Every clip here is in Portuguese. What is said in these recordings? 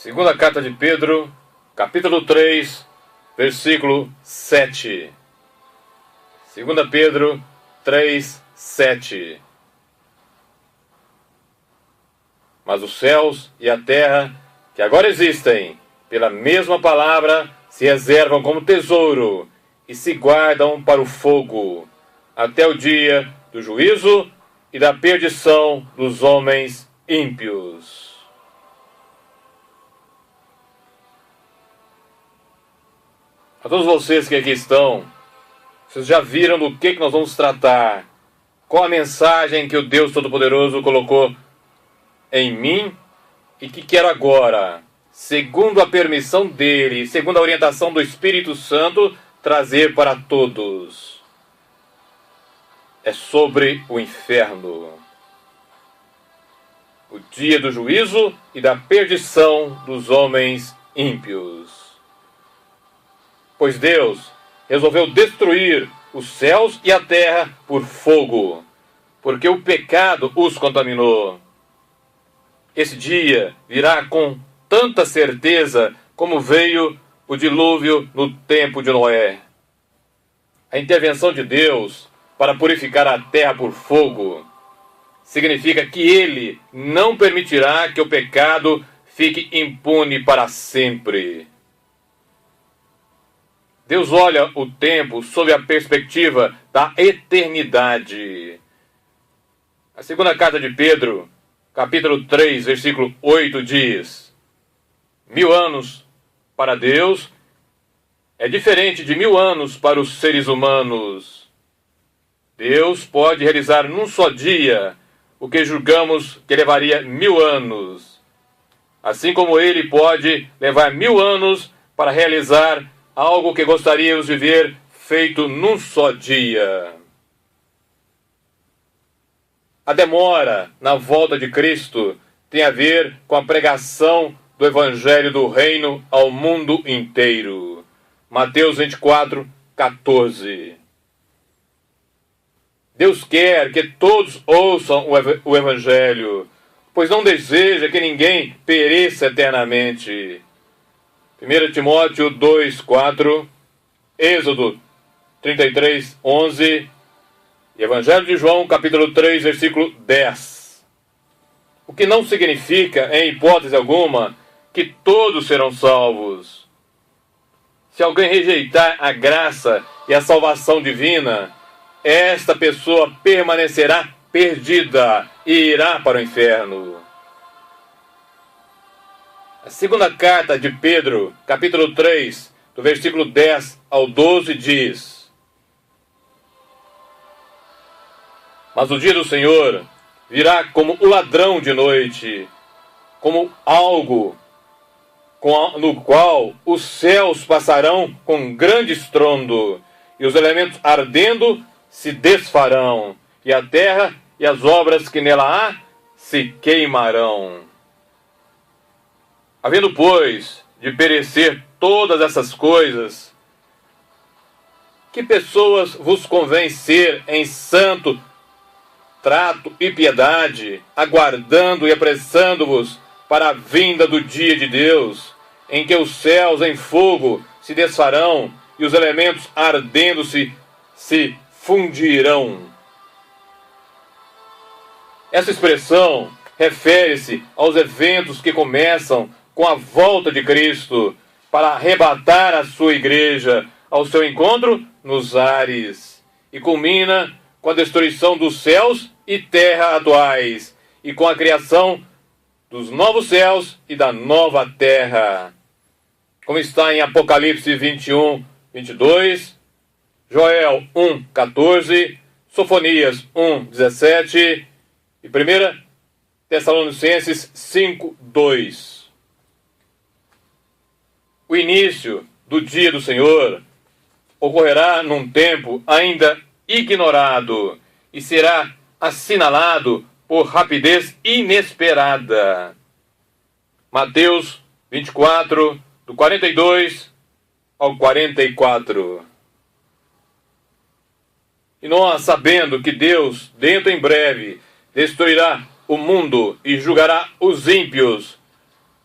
Segunda carta de Pedro, capítulo 3, versículo 7. Segunda Pedro 3, 7. Mas os céus e a terra, que agora existem, pela mesma palavra, se reservam como tesouro e se guardam para o fogo, até o dia do juízo e da perdição dos homens ímpios. A todos vocês que aqui estão, vocês já viram do que nós vamos tratar? Qual a mensagem que o Deus Todo-Poderoso colocou em mim e que quero agora, segundo a permissão dele, segundo a orientação do Espírito Santo, trazer para todos? É sobre o inferno. O dia do juízo e da perdição dos homens ímpios. Pois Deus resolveu destruir os céus e a terra por fogo, porque o pecado os contaminou. Esse dia virá com tanta certeza como veio o dilúvio no tempo de Noé. A intervenção de Deus para purificar a terra por fogo significa que Ele não permitirá que o pecado fique impune para sempre. Deus olha o tempo sob a perspectiva da eternidade. A segunda carta de Pedro, capítulo 3, versículo 8 diz: 1000 anos para Deus é diferente de 1000 anos para os seres humanos. Deus pode realizar num só dia o que julgamos que levaria 1000 anos. Assim como Ele pode levar 1000 anos para realizar algo que gostaríamos de ver feito num só dia. A demora na volta de Cristo tem a ver com a pregação do Evangelho do Reino ao mundo inteiro. Mateus 24, 14. Deus quer que todos ouçam o Evangelho, pois não deseja que ninguém pereça eternamente. 1 Timóteo 2, 4, Êxodo 33, 11 e Evangelho de João, capítulo 3, versículo 10. O que não significa, em hipótese alguma, que todos serão salvos. Se alguém rejeitar a graça e a salvação divina, esta pessoa permanecerá perdida e irá para o inferno. A segunda carta de Pedro, capítulo 3, do versículo 10 ao 12, diz: Mas o dia do Senhor virá como o ladrão de noite, como algo no qual os céus passarão com grande estrondo, e os elementos ardendo se desfarão, e a terra e as obras que nela há se queimarão. Havendo, pois, de perecer todas essas coisas, que pessoas vos convém ser em santo trato e piedade, aguardando e apressando-vos para a vinda do dia de Deus, em que os céus em fogo se desfarão e os elementos ardendo-se se fundirão. Essa expressão refere-se aos eventos que começam com a volta de Cristo para arrebatar a sua igreja ao seu encontro nos ares, e culmina com a destruição dos céus e terra atuais e com a criação dos novos céus e da nova terra, como está em Apocalipse 21, 22, Joel 1, 14, Sofonias 1, 17 e 1 Tessalonicenses 5, 2. O início do dia do Senhor ocorrerá num tempo ainda ignorado e será assinalado por rapidez inesperada. Mateus 24, do 42 ao 44. E nós, sabendo que Deus, dentro em breve, destruirá o mundo e julgará os ímpios,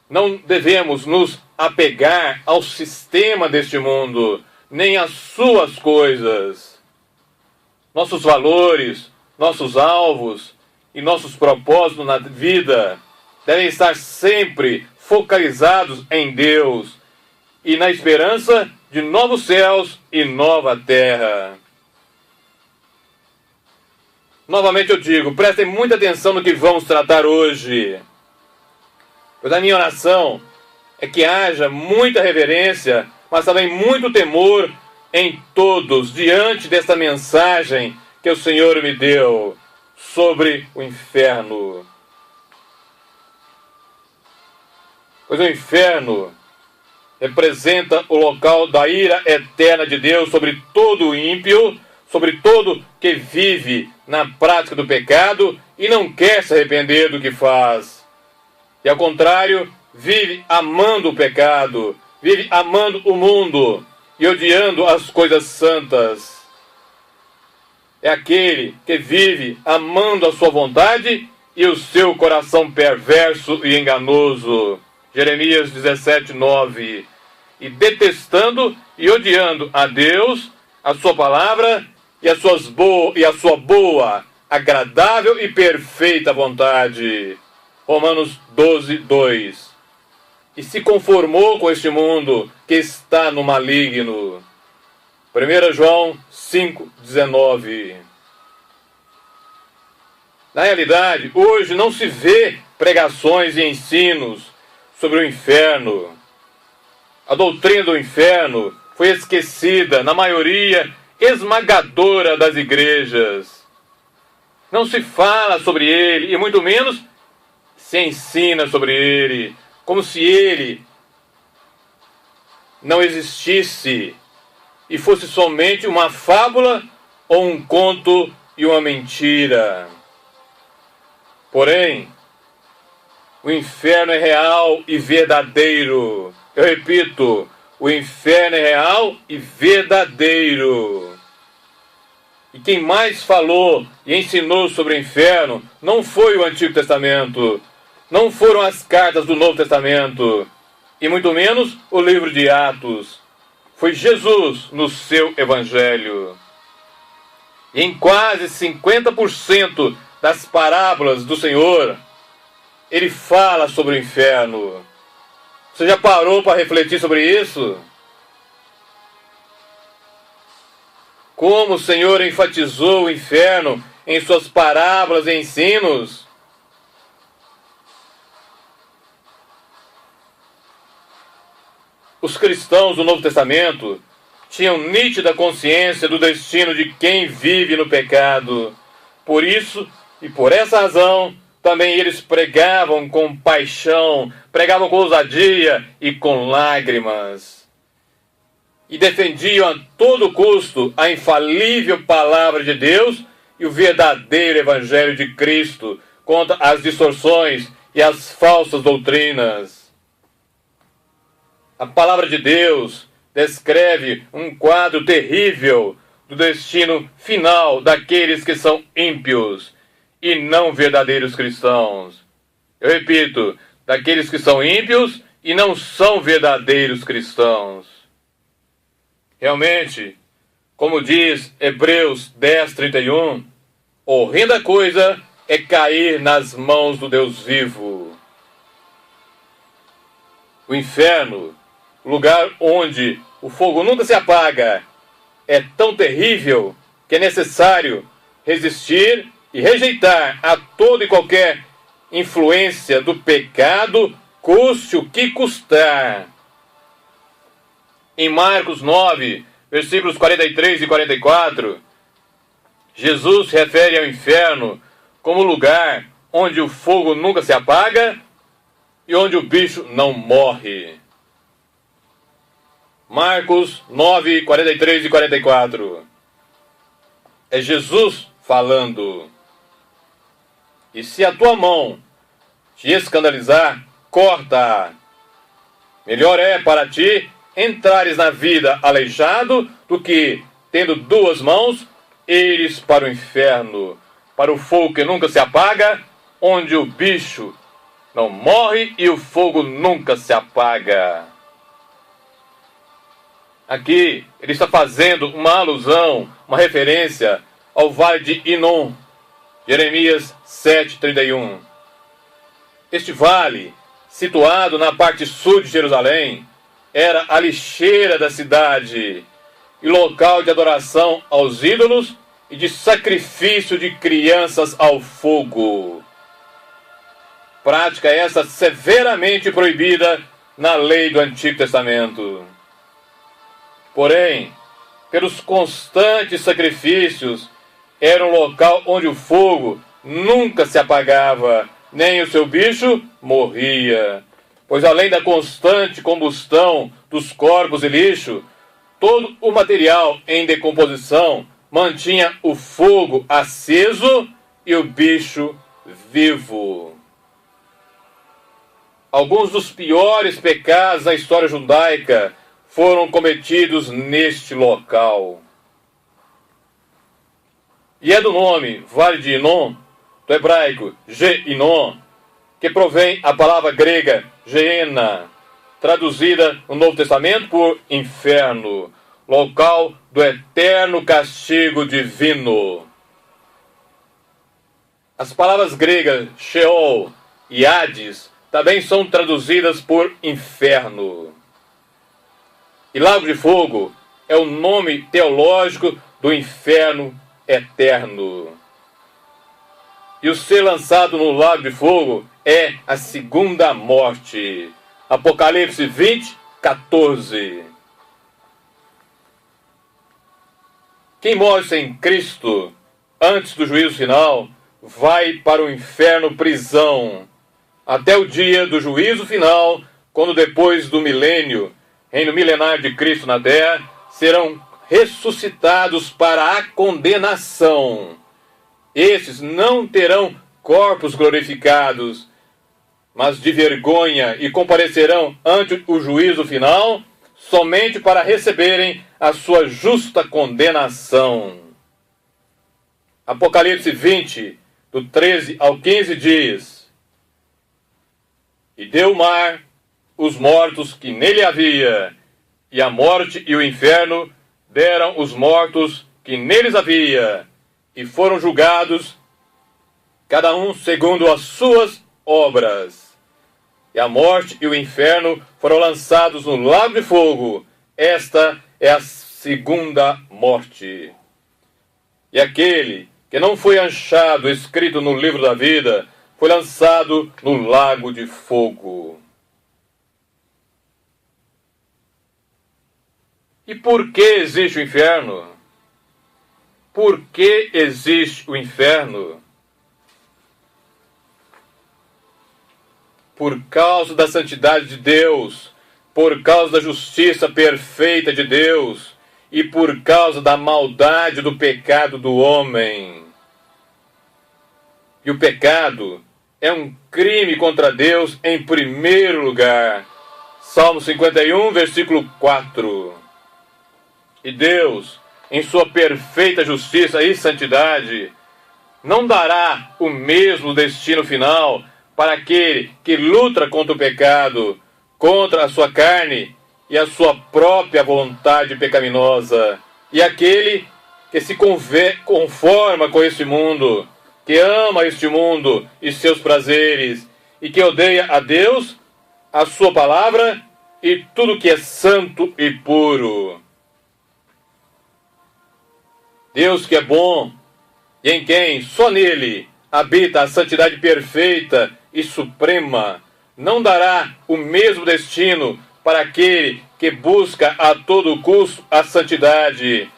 Não devemos nos apegar ao sistema deste mundo, nem às suas coisas. Nossos valores, nossos alvos e nossos propósitos na vida devem estar sempre focalizados em Deus e na esperança de novos céus e nova terra. Novamente eu digo, prestem muita atenção no que vamos tratar hoje. Pois a minha oração é que haja muita reverência, mas também muito temor em todos diante desta mensagem que o Senhor me deu sobre o inferno. Pois o inferno representa o local da ira eterna de Deus sobre todo ímpio, sobre todo que vive na prática do pecado e não quer se arrepender do que faz. E ao contrário, vive amando o pecado, vive amando o mundo e odiando as coisas santas. É aquele que vive amando a sua vontade e o seu coração perverso e enganoso. Jeremias 17:9. E detestando e odiando a Deus, a sua palavra e a sua boa, agradável e perfeita vontade. Romanos 12:2. E se conformou com este mundo que está no maligno. 1 João 5:19. Na realidade, hoje não se vê pregações e ensinos sobre o inferno. A doutrina do inferno foi esquecida na maioria esmagadora das igrejas. Não se fala sobre ele e muito menos se ensina sobre ele, como se ele não existisse e fosse somente uma fábula ou um conto e uma mentira. Porém, o inferno é real e verdadeiro. Eu repito, o inferno é real e verdadeiro. E quem mais falou e ensinou sobre o inferno não foi o Antigo Testamento, não foram as cartas do Novo Testamento, e muito menos o livro de Atos. Foi Jesus no seu Evangelho. E em quase 50% das parábolas do Senhor, ele fala sobre o inferno. Você já parou para refletir sobre isso? Como o Senhor enfatizou o inferno em suas parábolas e ensinos? Os cristãos do Novo Testamento tinham nítida consciência do destino de quem vive no pecado. Por isso, e por essa razão, também eles pregavam com paixão, pregavam com ousadia e com lágrimas. E defendiam a todo custo a infalível palavra de Deus e o verdadeiro Evangelho de Cristo contra as distorções e as falsas doutrinas. A palavra de Deus descreve um quadro terrível do destino final daqueles que são ímpios e não verdadeiros cristãos. Eu repito, daqueles que são ímpios e não são verdadeiros cristãos. Realmente, como diz Hebreus 10:31, horrenda coisa é cair nas mãos do Deus vivo. O inferno, lugar onde o fogo nunca se apaga, é tão terrível que é necessário resistir e rejeitar a toda e qualquer influência do pecado, custe o que custar. Em Marcos 9, versículos 43 e 44, Jesus se refere ao inferno como lugar onde o fogo nunca se apaga e onde o bicho não morre. Marcos 9, 43 e 44. É Jesus falando. E se a tua mão te escandalizar, corta. Melhor é para ti entrares na vida aleijado do que, tendo duas mãos, ires para o inferno, para o fogo que nunca se apaga, onde o bicho não morre e o fogo nunca se apaga. Aqui ele está fazendo uma alusão, uma referência ao vale de Inom, Jeremias 7:31. Este vale, situado na parte sul de Jerusalém, era a lixeira da cidade e local de adoração aos ídolos e de sacrifício de crianças ao fogo. Prática essa severamente proibida na lei do Antigo Testamento. Porém, pelos constantes sacrifícios, era um local onde o fogo nunca se apagava, nem o seu bicho morria. Pois além da constante combustão dos corpos e lixo, todo o material em decomposição mantinha o fogo aceso e o bicho vivo. Alguns dos piores pecados da história judaica foram cometidos neste local. E é do nome Vale de Inom, do hebraico Ge-Inom, que provém a palavra grega Geena, traduzida no Novo Testamento por inferno, local do eterno castigo divino. As palavras gregas Sheol e Hades também são traduzidas por inferno. E Lago de Fogo é o nome teológico do inferno eterno. E o ser lançado no Lago de Fogo é a segunda morte. Apocalipse 20:14. Quem morre sem Cristo antes do juízo final vai para o inferno prisão, até o dia do juízo final, quando depois do milênio, reino milenar de Cristo na terra, serão ressuscitados para a condenação. Estes não terão corpos glorificados, mas de vergonha, e comparecerão ante o juízo final somente para receberem a sua justa condenação. Apocalipse 20, do 13 ao 15 diz: E deu o mar os mortos que nele havia, e a morte e o inferno deram os mortos que neles havia, e foram julgados, cada um segundo as suas obras. E a morte e o inferno foram lançados no lago de fogo. Esta é a segunda morte. E aquele que não foi achado escrito no livro da vida foi lançado no lago de fogo. E por que existe o inferno? Por que existe o inferno? Por causa da santidade de Deus, por causa da justiça perfeita de Deus e por causa da maldade do pecado do homem. E o pecado é um crime contra Deus em primeiro lugar. Salmo 51, versículo 4. E Deus, em sua perfeita justiça e santidade, não dará o mesmo destino final para aquele que luta contra o pecado, contra a sua carne e a sua própria vontade pecaminosa, e aquele que se conforma com este mundo, que ama este mundo e seus prazeres, e que odeia a Deus, a sua palavra e tudo que é santo e puro. Deus que é bom, e em quem, só nele, habita a santidade perfeita e suprema, não dará o mesmo destino para aquele que busca a todo custo a santidade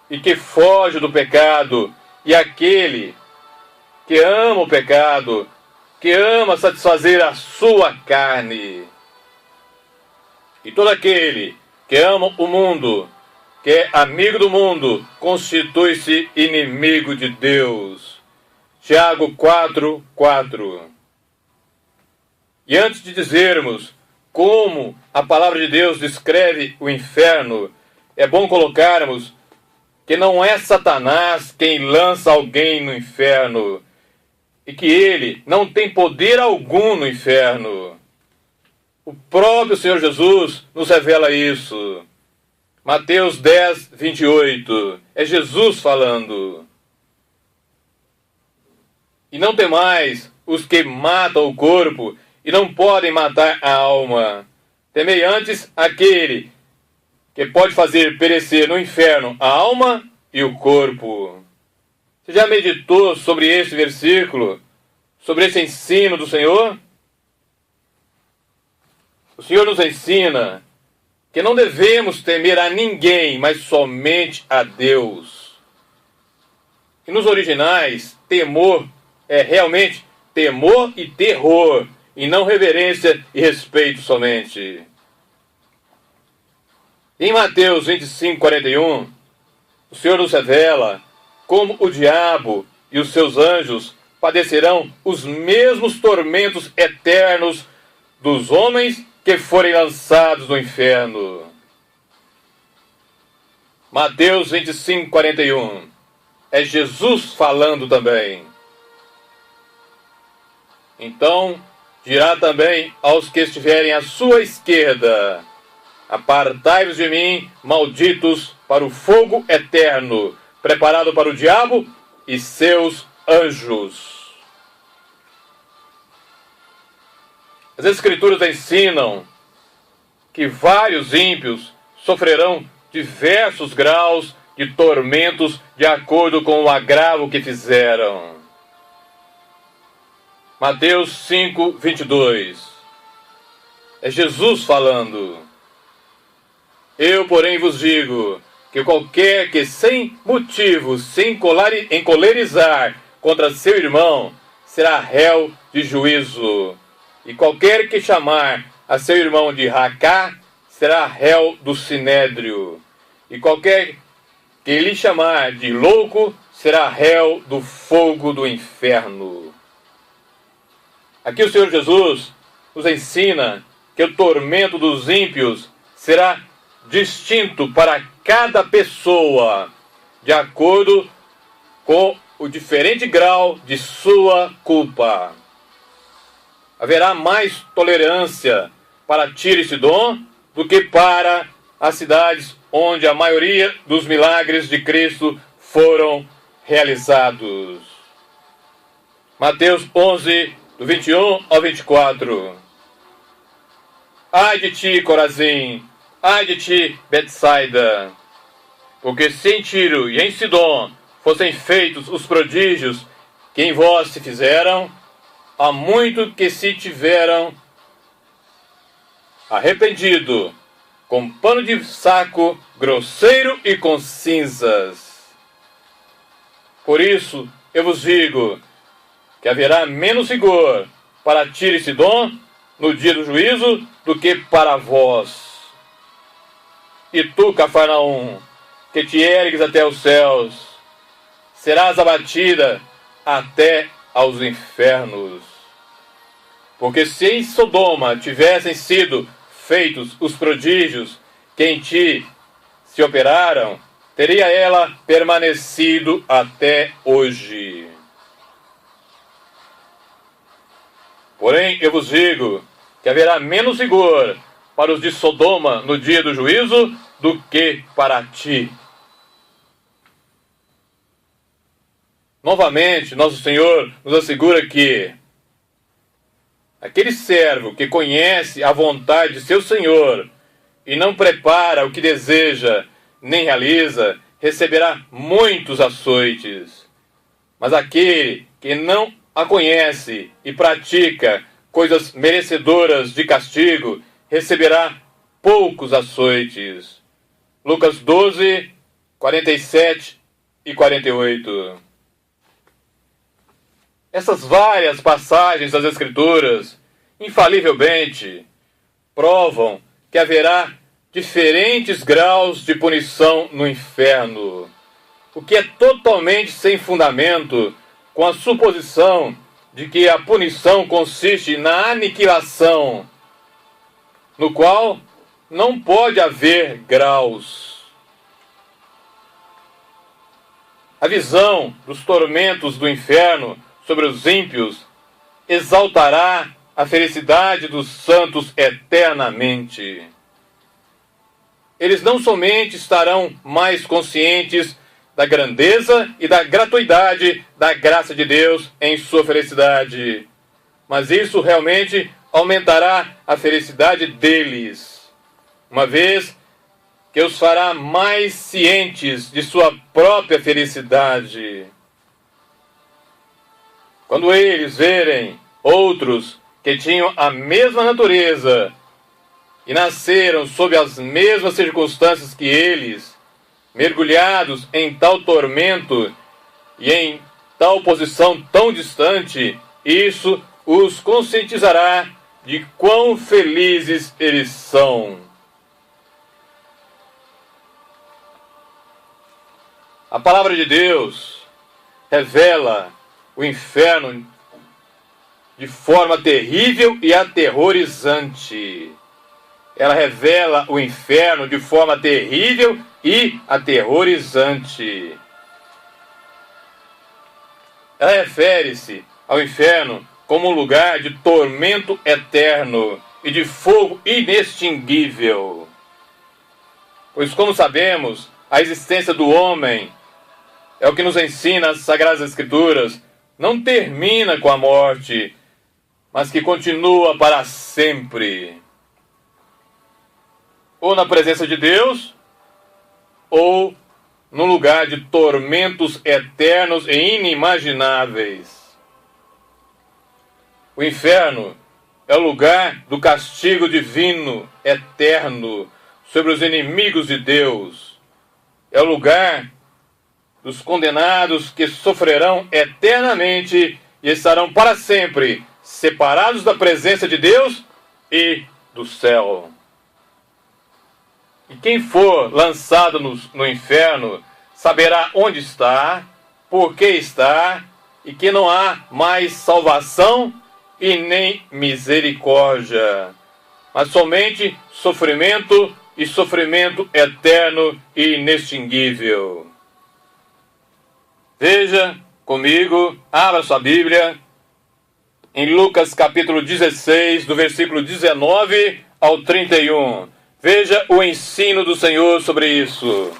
e que foge do pecado, e aquele que ama o pecado, que ama satisfazer a sua carne. E todo aquele que ama o mundo, que é amigo do mundo, constitui-se inimigo de Deus. Tiago 4:4. E antes de dizermos como a palavra de Deus descreve o inferno, é bom colocarmos que não é Satanás quem lança alguém no inferno. e que ele não tem poder algum no inferno. O próprio Senhor Jesus nos revela isso. Mateus 10, 28. É Jesus falando. E não temais os que matam o corpo e não podem matar a alma. Temei antes aquele que pode fazer perecer no inferno a alma e o corpo. Você já meditou sobre esse versículo? Sobre esse ensino do Senhor? O Senhor nos ensina que não devemos temer a ninguém, mas somente a Deus. E nos originais, temor é realmente temor e terror, e não reverência e respeito somente. Em Mateus 25, 41, o Senhor nos revela como o diabo e os seus anjos padecerão os mesmos tormentos eternos dos homens que forem lançados no inferno. Mateus 25, 41. É Jesus falando também. Então dirá também aos que estiverem à sua esquerda: apartai-vos de mim, malditos, para o fogo eterno, preparado para o diabo e seus anjos. As Escrituras ensinam que vários ímpios sofrerão diversos graus de tormentos de acordo com o agravo que fizeram. Mateus 5, 22. É Jesus falando. Eu, porém, vos digo que qualquer que sem motivo se encolerizar contra seu irmão será réu de juízo. E qualquer que chamar a seu irmão de racá será réu do sinédrio. E qualquer que lhe chamar de louco será réu do fogo do inferno. Aqui o Senhor Jesus nos ensina que o tormento dos ímpios será distinto para cada pessoa, de acordo com o diferente grau de sua culpa. Haverá mais tolerância para Tiro e Sidom do que para as cidades onde a maioria dos milagres de Cristo foram realizados. Mateus 11, do 21 ao 24. Ai de ti, Corazim! Ai de ti, Betsaida! Porque se em Tiro e em Sidom fossem feitos os prodígios que em vós se fizeram, há muito que se tiveram arrependido, com pano de saco grosseiro e com cinzas. Por isso eu vos digo que haverá menos rigor para Tiro e Sidom no dia do juízo do que para vós. E tu, Cafarnaum, que te ergues até os céus, serás abatida até aos infernos. Porque se em Sodoma tivessem sido feitos os prodígios que em ti se operaram, teria ela permanecido até hoje. Porém, eu vos digo que haverá menos rigor para os de Sodoma no dia do juízo do que para ti. Novamente, nosso Senhor nos assegura que aquele servo que conhece a vontade de seu Senhor e não prepara o que deseja, nem realiza, receberá muitos açoites. Mas aquele que não a conhece e pratica coisas merecedoras de castigo, receberá poucos açoites. Lucas 12, 47 e 48. Essas várias passagens das Escrituras, infalivelmente, provam que haverá diferentes graus de punição no inferno, o que é totalmente sem fundamento, com a suposição de que a punição consiste na aniquilação, no qual não pode haver graus. A visão dos tormentos do inferno sobre os ímpios, exaltará a felicidade dos santos eternamente. Eles não somente estarão mais conscientes da grandeza e da gratuidade da graça de Deus em sua felicidade, mas isso realmente aumentará a felicidade deles, uma vez que os fará mais cientes de sua própria felicidade. Quando eles verem outros que tinham a mesma natureza e nasceram sob as mesmas circunstâncias que eles, mergulhados em tal tormento e em tal posição tão distante, isso os conscientizará de quão felizes eles são. A palavra de Deus revela o inferno de forma terrível e aterrorizante. Ela revela o inferno de forma terrível e aterrorizante. Ela refere-se ao inferno como um lugar de tormento eterno e de fogo inextinguível. Pois, como sabemos, a existência do homem, é o que nos ensina as Sagradas Escrituras, não termina com a morte, mas que continua para sempre. Ou na presença de Deus, ou num lugar de tormentos eternos e inimagináveis. O inferno é o lugar do castigo divino eterno sobre os inimigos de Deus. É o lugar dos condenados que sofrerão eternamente e estarão para sempre separados da presença de Deus e do céu. E quem for lançado no inferno saberá onde está, por que está, e que não há mais salvação e nem misericórdia, mas somente sofrimento e sofrimento eterno e inextinguível. Veja comigo, abra sua Bíblia, em Lucas capítulo 16, do versículo 19 ao 31. Veja o ensino do Senhor sobre isso.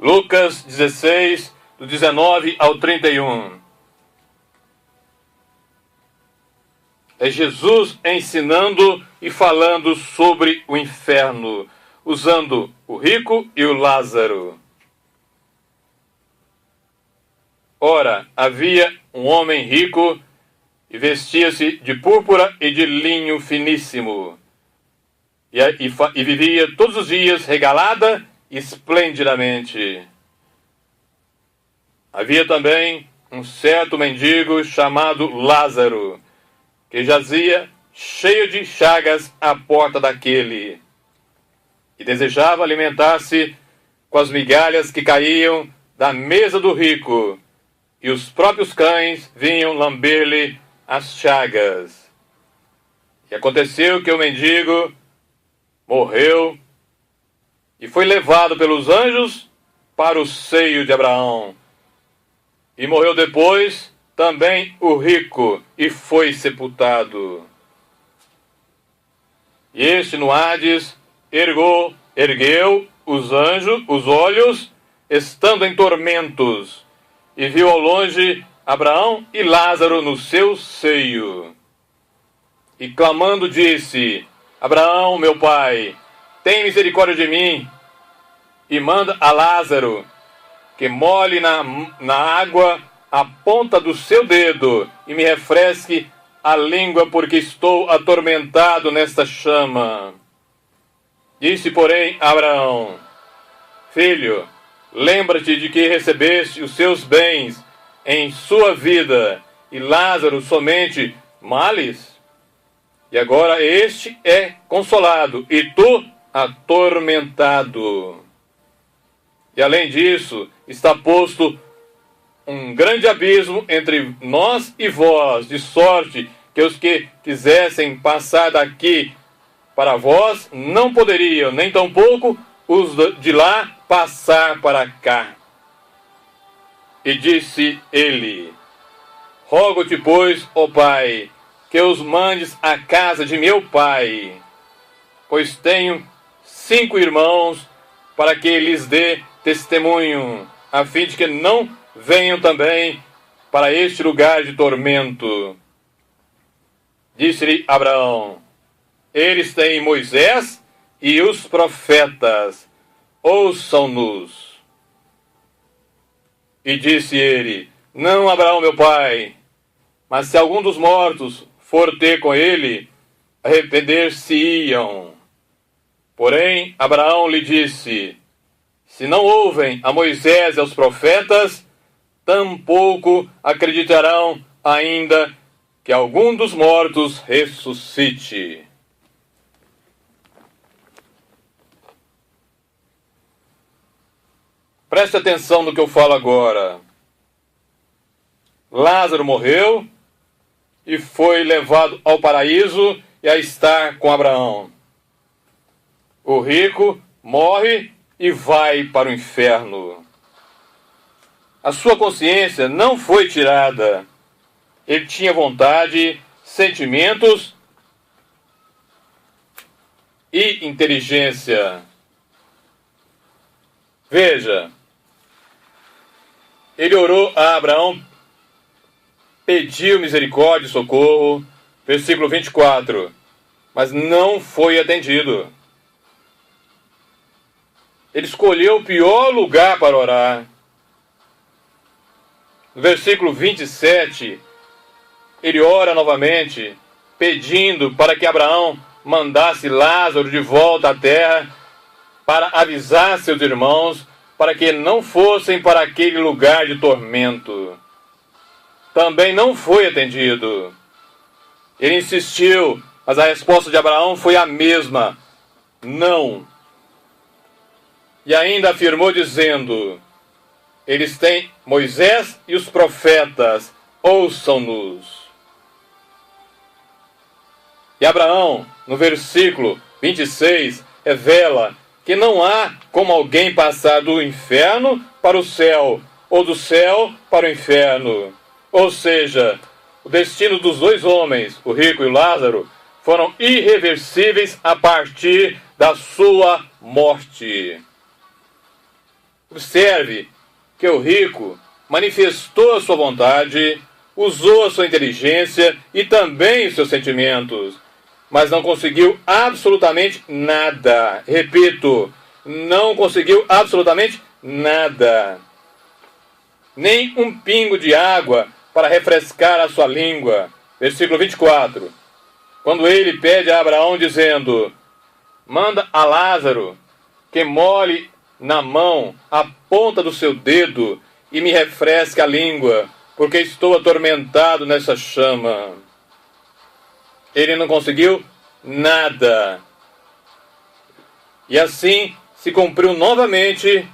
Lucas 16, do 19 ao 31. É Jesus ensinando e falando sobre o inferno, usando o rico e o Lázaro. Ora, havia um homem rico e vestia-se de púrpura e de linho finíssimo, e vivia todos os dias regalada esplendidamente. Havia também um certo mendigo chamado Lázaro, que jazia cheio de chagas à porta daquele, e desejava alimentar-se com as migalhas que caíam da mesa do rico, e os próprios cães vinham lamber-lhe as chagas. E aconteceu que o mendigo morreu e foi levado pelos anjos para o seio de Abraão. E morreu depois também o rico e foi sepultado. E este no Hades ergueu os olhos, estando em tormentos, e viu ao longe Abraão e Lázaro no seu seio. E clamando disse: Abraão, meu pai, tem misericórdia de mim, e manda a Lázaro que molhe na água a ponta do seu dedo e me refresque a língua, porque estou atormentado nesta chama. Disse, porém, Abraão: Filho, lembra-te de que recebeste os seus bens em sua vida, e Lázaro somente males? E agora este é consolado, e tu atormentado. E além disso, está posto um grande abismo entre nós e vós, de sorte que os que quisessem passar daqui para vós não poderiam, nem tampouco os de lá passar para cá. E disse ele: Rogo-te, pois, ó Pai, que os mandes à casa de meu pai, pois tenho 5 irmãos, para que lhes dê testemunho, a fim de que não venham também para este lugar de tormento. Disse-lhe Abraão: eles têm Moisés e os profetas, ouçam-nos. E disse ele: não, Abraão, meu pai, mas se algum dos mortos for ter com ele, arrepender-se-iam. Porém, Abraão lhe disse: se não ouvem a Moisés e aos profetas, tampouco acreditarão ainda que algum dos mortos ressuscite. Preste atenção no que eu falo agora. Lázaro morreu e foi levado ao paraíso e a estar com Abraão. O rico morre e vai para o inferno. A sua consciência não foi tirada. Ele tinha vontade, sentimentos e inteligência. Veja, ele orou a Abraão, pediu misericórdia e socorro, versículo 24, mas não foi atendido. Ele escolheu o pior lugar para orar. No versículo 27, ele ora novamente, pedindo para que Abraão mandasse Lázaro de volta à terra para avisar seus irmãos para que não fossem para aquele lugar de tormento. Também não foi atendido. Ele insistiu, mas a resposta de Abraão foi a mesma: não. E ainda afirmou dizendo: eles têm Moisés e os profetas, ouçam-nos. E Abraão, no versículo 26, revela que não há como alguém passar do inferno para o céu, ou do céu para o inferno. Ou seja, o destino dos 2 homens, o rico e o Lázaro, foram irreversíveis a partir da sua morte. Observe que o rico manifestou a sua vontade, usou a sua inteligência e também os seus sentimentos, mas não conseguiu absolutamente nada. Repito, não conseguiu absolutamente nada. Nem um pingo de água para refrescar a sua língua. Versículo 24. Quando ele pede a Abraão dizendo: manda a Lázaro que molhe na mão a ponta do seu dedo e me refresque a língua, porque estou atormentado nessa chama. Ele não conseguiu nada. E assim se cumpriu novamente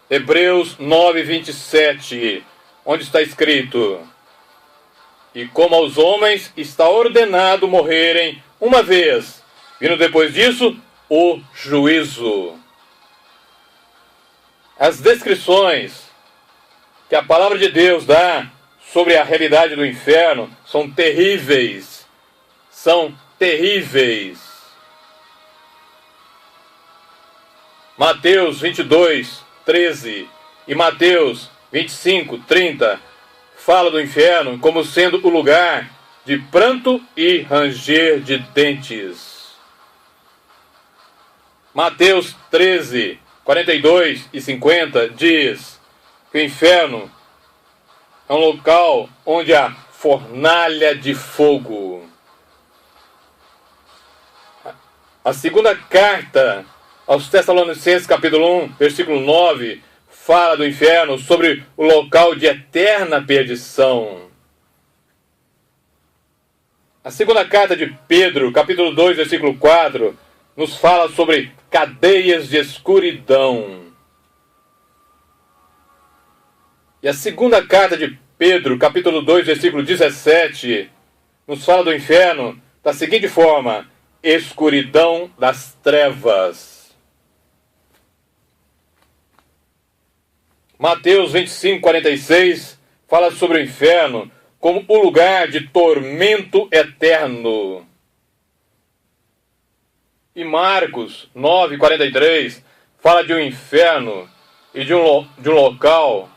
Hebreus 9:27, onde está escrito: e como aos homens está ordenado morrerem uma vez, vindo depois disso o juízo. As descrições que a palavra de Deus dá sobre a realidade do inferno são terríveis. São terríveis. Mateus 22:13 e Mateus 25:30 fala do inferno como sendo o lugar de pranto e ranger de dentes. Mateus 13:42 e 50 diz que o inferno é um local onde há fornalha de fogo. A segunda carta aos Tessalonicenses, capítulo 1, versículo 9, fala do inferno sobre o local de eterna perdição. A segunda carta de Pedro, capítulo 2, versículo 4, nos fala sobre cadeias de escuridão. E a segunda carta de Pedro, capítulo 2, versículo 17, nos fala do inferno da seguinte forma: escuridão das trevas. Mateus 25:46 fala sobre o inferno como o lugar de tormento eterno. E Marcos 9:43 fala de um inferno e de um local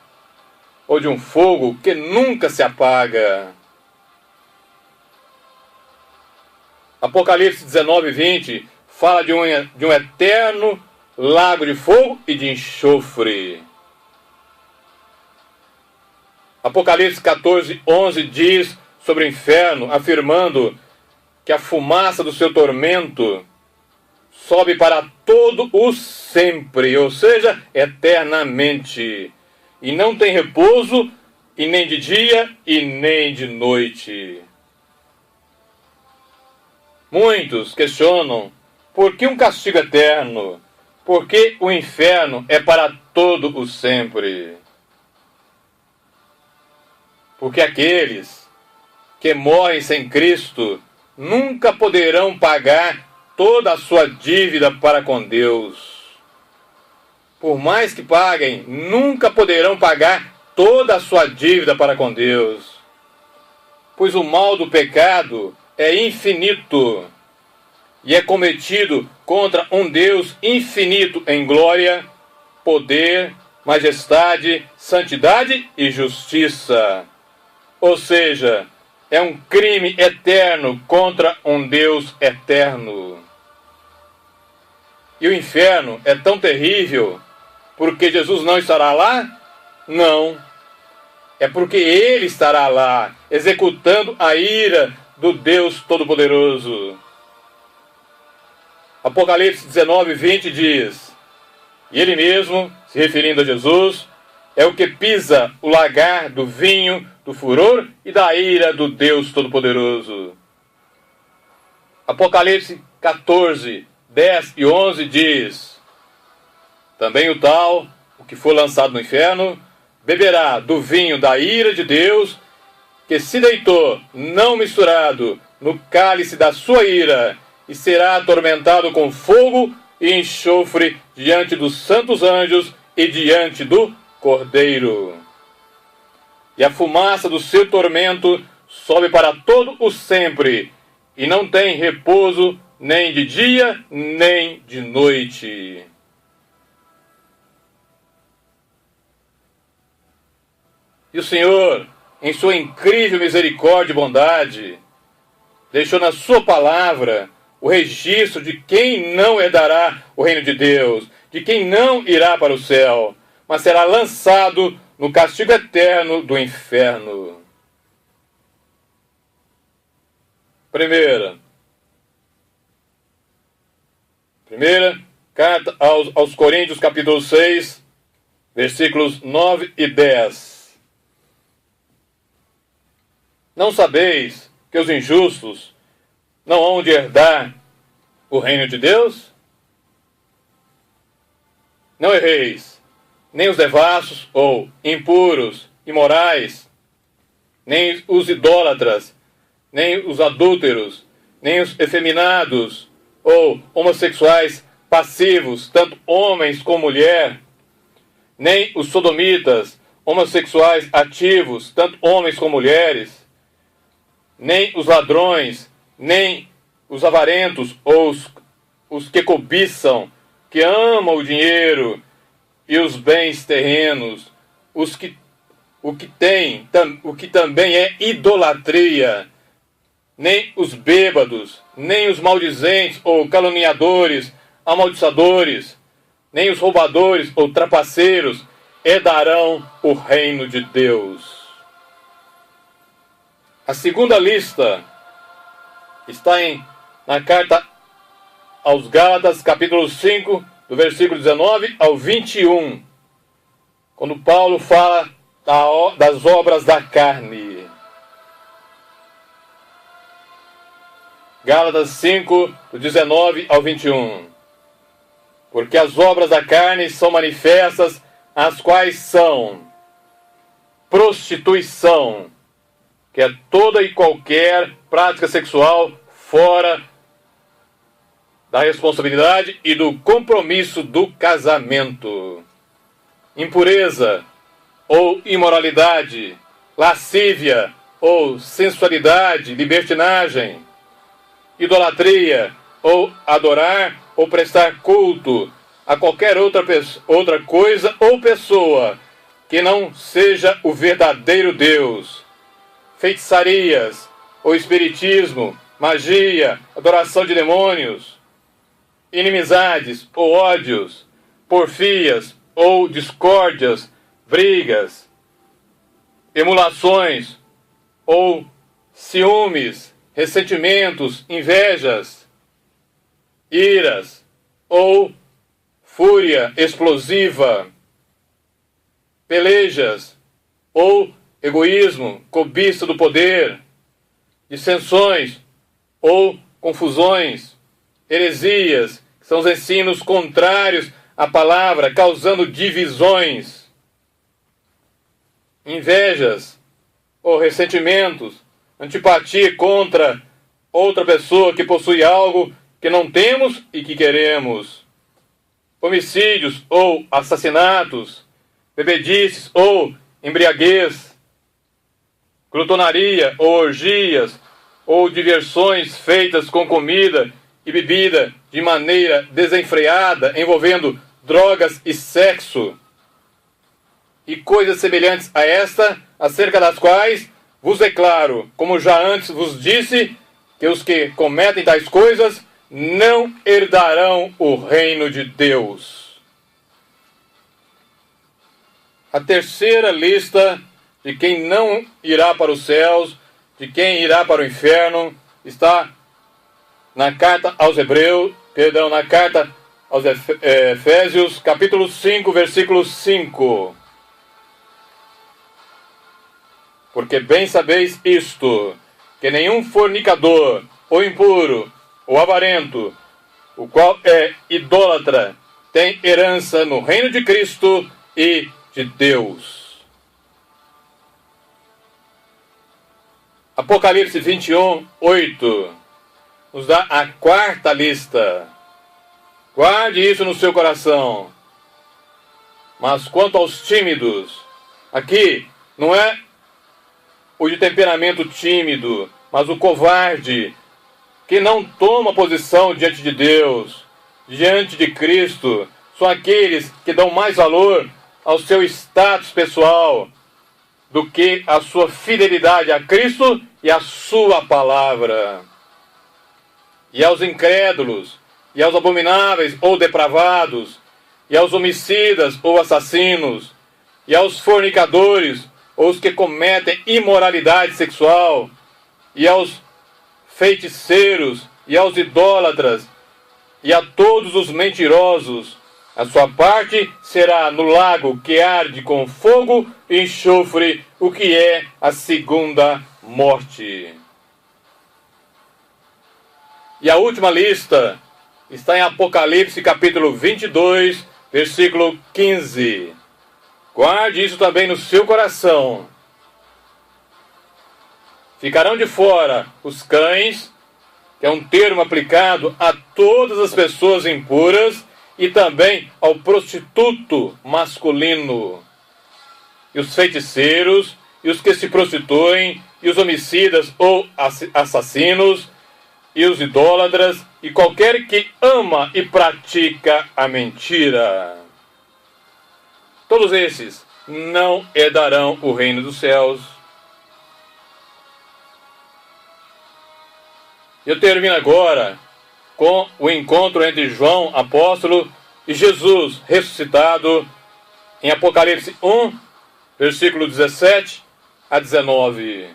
ou de um fogo que nunca se apaga. Apocalipse 19:20 fala de um eterno lago de fogo e de enxofre. Apocalipse 14:11 diz sobre o inferno, afirmando que a fumaça do seu tormento sobe para todo o sempre, ou seja, eternamente, e não tem repouso, e nem de dia, e nem de noite. Muitos questionam, por que um castigo eterno? Por que o inferno é para todo o sempre? Porque aqueles que morrem sem Cristo nunca poderão pagar toda a sua dívida para com Deus. Por mais que paguem, nunca poderão pagar toda a sua dívida para com Deus. Pois o mal do pecado é infinito e é cometido contra um Deus infinito em glória, poder, majestade, santidade e justiça. Ou seja, é um crime eterno contra um Deus eterno. E o inferno é tão terrível porque Jesus não estará lá? Não. É porque Ele estará lá, executando a ira do Deus Todo-Poderoso. Apocalipse 19:20 diz: e Ele mesmo, se referindo a Jesus, é o que pisa o lagar do vinho, do furor e da ira do Deus Todo-Poderoso. Apocalipse 14:10 e 11 diz: também o tal, o que for lançado no inferno, beberá do vinho da ira de Deus, que se deitou, não misturado, no cálice da sua ira, e será atormentado com fogo e enxofre diante dos santos anjos e diante do Cordeiro. E a fumaça do seu tormento sobe para todo o sempre, e não tem repouso nem de dia, nem de noite. E o Senhor, em sua incrível misericórdia e bondade, deixou na sua palavra o registro de quem não herdará o reino de Deus, de quem não irá para o céu, mas será lançado no castigo eterno do inferno. Primeira carta aos Coríntios, capítulo 6, versículos 9 e 10. Não sabeis que os injustos não hão de herdar o reino de Deus? Não erreis, nem os devassos ou impuros, imorais, nem os idólatras, nem os adúlteros, nem os efeminados ou homossexuais passivos, tanto homens como mulher, nem os sodomitas, homossexuais ativos, tanto homens como mulheres, nem os ladrões, nem os avarentos ou os que cobiçam, que amam o dinheiro e os bens terrenos, o que também é idolatria, nem os bêbados, nem os maldizentes ou caluniadores, amaldiçoadores, nem os roubadores ou trapaceiros herdarão o reino de Deus. A segunda lista está na carta aos Gálatas, capítulo 5, do versículo 19 ao 21, quando Paulo fala das obras da carne. Gálatas 5, do 19 ao 21. Porque as obras da carne são manifestas, as quais são prostituição, que é toda e qualquer prática sexual fora da responsabilidade e do compromisso do casamento. Impureza ou imoralidade, lascívia ou sensualidade, libertinagem, idolatria ou adorar ou prestar culto a qualquer outra coisa ou pessoa que não seja o verdadeiro Deus, feitiçarias ou espiritismo, magia, adoração de demônios, inimizades ou ódios, porfias ou discórdias, brigas, emulações ou ciúmes, ressentimentos, invejas, iras ou fúria explosiva, pelejas ou egoísmo, cobiça do poder, dissensões ou confusões, heresias, que são os ensinos contrários à palavra, causando divisões, invejas ou ressentimentos, antipatia contra outra pessoa que possui algo que não temos e que queremos, homicídios ou assassinatos, bebedices ou embriaguez, glutonaria ou orgias, ou diversões feitas com comida e bebida de maneira desenfreada, envolvendo drogas e sexo, e coisas semelhantes a esta, acerca das quais vos declaro, como já antes vos disse, que os que cometem tais coisas não herdarão o reino de Deus. A terceira lista de quem não irá para os céus, de quem irá para o inferno, está na carta aos Hebreus, na carta aos Efésios, capítulo 5, versículo 5. Porque bem sabeis isto, que nenhum fornicador, ou impuro, ou avarento, o qual é idólatra, tem herança no reino de Cristo e de Deus. Apocalipse 21, 8, nos dá a quarta lista. Guarde isso no seu coração. Mas quanto aos tímidos, aqui não é o de temperamento tímido, mas o covarde, que não toma posição diante de Deus, diante de Cristo, são aqueles que dão mais valor ao seu status pessoal do que a sua fidelidade a Cristo e a sua palavra. E aos incrédulos, e aos abomináveis ou depravados, e aos homicidas ou assassinos, e aos fornicadores, ou os que cometem imoralidade sexual, e aos feiticeiros, e aos idólatras, e a todos os mentirosos, a sua parte será no lago que arde com fogo e enxofre, o que é a segunda morte. E a última lista está em Apocalipse capítulo 22, versículo 15. Guarde isso também no seu coração. Ficarão de fora os cães, que é um termo aplicado a todas as pessoas impuras, e também ao prostituto masculino, e os feiticeiros, e os que se prostituem, e os homicidas ou assassinos, e os idólatras, e qualquer que ama e pratica a mentira. Todos esses não herdarão o reino dos céus. Eu termino agora com o encontro entre João, apóstolo, e Jesus ressuscitado, em Apocalipse 1, versículo 17 a 19.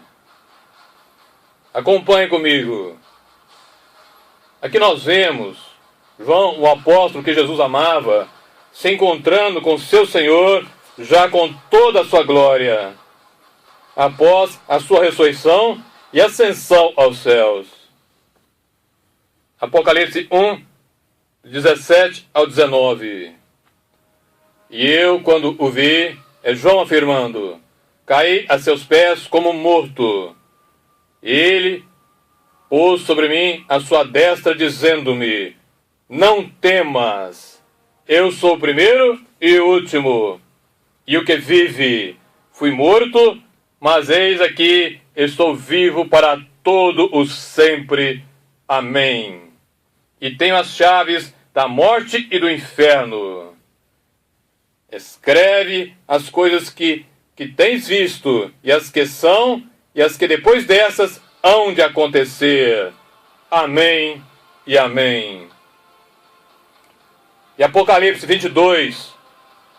Acompanhe comigo. Aqui nós vemos João, o apóstolo que Jesus amava, se encontrando com seu Senhor, já com toda a sua glória, após a sua ressurreição e ascensão aos céus. Apocalipse 1, 17 ao 19. E eu, quando o vi, é João afirmando, caí a seus pés como morto. E ele pôs sobre mim a sua destra, dizendo-me, não temas, eu sou o primeiro e o último, e o que vive. Fui morto, mas eis aqui, estou vivo para todo o sempre. Amém. E tenho as chaves da morte e do inferno. Escreve as coisas que tens visto, e as que são, e as que depois dessas hão de acontecer. Amém e amém. E Apocalipse 22,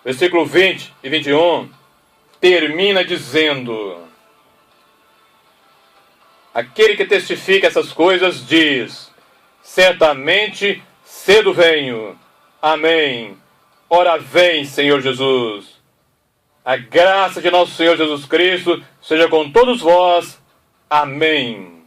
versículo 20 e 21, termina dizendo: aquele que testifica essas coisas diz: certamente cedo venho. Amém. Ora vem, Senhor Jesus. A graça de nosso Senhor Jesus Cristo seja com todos vós. Amém.